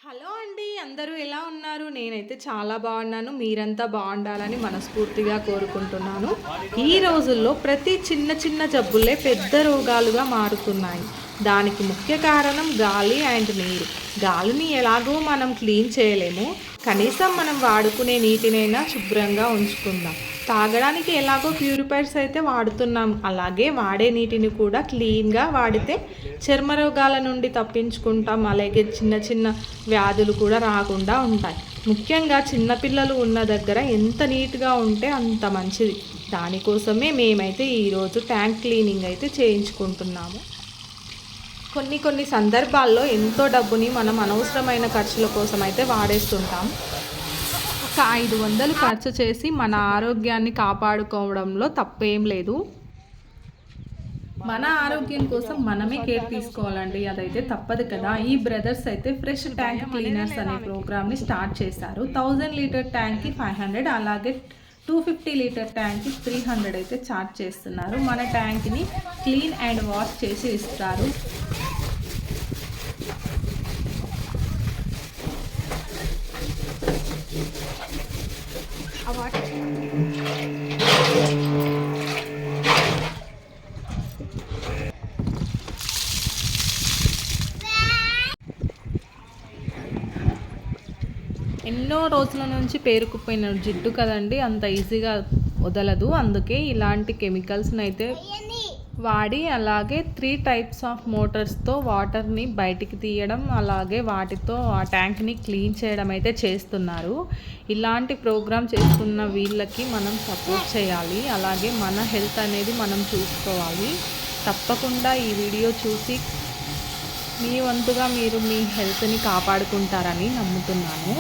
Hello అండి. అందరూ ఎలా ఉన్నారు? నేనైతే చాలా బాగున్నాను. మీరంతా బాగుండాలని మనస్ఫూర్తిగా కోరుకుంటున్నాను. ఈ రోజుల్లో ప్రతి చిన్న చిన్న జబ్బులే పెద్ద రోగాలుగా మారుతున్నాయి. దానికి ముఖ్య కారణం గాలి అండ్ నీరు. గాలిని ఎలాగో మనం క్లీన్ చేయలేము. కనీసం మనం వాడుకునే నీటినైనా శుభ్రంగా ఉంచుకుందాం. తాగడానికి ఎలాగో ప్యూరిఫైర్స్ అయితే వాడుతున్నాం. అలాగే వాడే నీటిని కూడా క్లీన్గా వాడితే చర్మ రోగాల నుండి తప్పించుకుంటాం. అలాగే చిన్న చిన్న వ్యాధులు కూడా రాకుండా ఉంటాయి. ముఖ్యంగా చిన్నపిల్లలు ఉన్న దగ్గర ఎంత నీట్గా ఉంటే అంత మంచిది. దానికోసమే మేమైతే ఈరోజు ట్యాంక్ క్లీనింగ్ అయితే చేయించుకుంటున్నాము. కొన్ని సందర్భాల్లో ఎంతో డబ్బుని మనం అనవసరమైన ఖర్చుల కోసం అయితే వాడేస్తుంటాం. ఒక 500 ఖర్చు చేసి మన ఆరోగ్యాన్ని కాపాడుకోవడంలో తప్పేం లేదు. మన ఆరోగ్యం కోసం మనమే కేర్ తీసుకోవాలండి, అదైతే తప్పదు కదా. ఈ బ్రదర్స్ అయితే ఫ్రెష్ ట్యాంక్ క్లీనర్స్ అనే ప్రోగ్రామ్ని స్టార్ట్ చేశారు. 1000 లీటర్ ట్యాంక్కి 500, అలాగే 250 లీటర్ ట్యాంక్కి 300 అయితే చార్జ్ చేస్తున్నారు. మన ట్యాంక్ని క్లీన్ అండ్ వాష్ చేసి ఇస్తారు. ఎన్నో రోజుల నుంచి పేరుకుపోయిన జిడ్డు కదండి, అంత ఈజీగా వదలదు. అందుకే ఇలాంటి కెమికల్స్ని అయితే వాడి, అలాగే 3 టైప్స్ ఆఫ్ మోటార్స్తో వాటర్ని బయటికి తీయడం, అలాగే వాటితో ఆ ట్యాంక్ని క్లీన్ చేయడం అయితే చేస్తున్నారు. ఇలాంటి ప్రోగ్రామ్ చేస్తున్న వీళ్ళకి మనం సపోర్ట్ చేయాలి. అలాగే మన హెల్త్ అనేది మనం చూసుకోవాలి. తప్పకుండా ఈ వీడియో చూసి మీ వంతుగా మీరు మీ హెల్త్ని కాపాడుకుంటారని నమ్ముతున్నాను.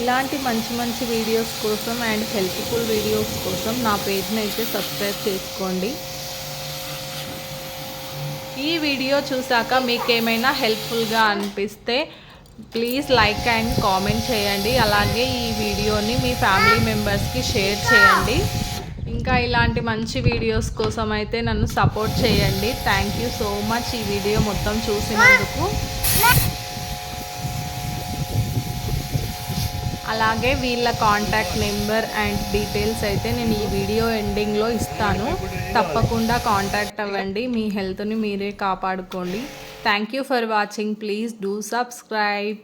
ఇలాంటి మంచి వీడియోస్ కోసం అండ్ హెల్ప్ఫుల్ వీడియోస్ కోసం నా పేజ్ని అయితే సబ్స్క్రైబ్ చేసుకోండి. ఈ వీడియో చూసాక మీకు ఏమైనా హెల్ప్ఫుల్గా అనిపిస్తే ప్లీజ్ లైక్ అండ్ కామెంట్ చేయండి. అలాగే ఈ వీడియోని మీ ఫ్యామిలీ మెంబర్స్కి షేర్ చేయండి. ఇంకా ఇలాంటి మంచి వీడియోస్ కోసం అయితే నన్ను సపోర్ట్ చేయండి. థ్యాంక్ యూ సో మచ్ ఈ వీడియో మొత్తం చూసినందుకు. అలాగే వీళ్ళ కాంటాక్ట్ నెంబర్ అండ్ డీటెయిల్స్ అయితే నేను ఈ వీడియో ఎండింగ్లో ఇస్తాను. తప్పకుండా కాంటాక్ట్ అవ్వండి. మీ హెల్త్ని మీరే కాపాడుకోండి. Thank you for watching. Please do subscribe.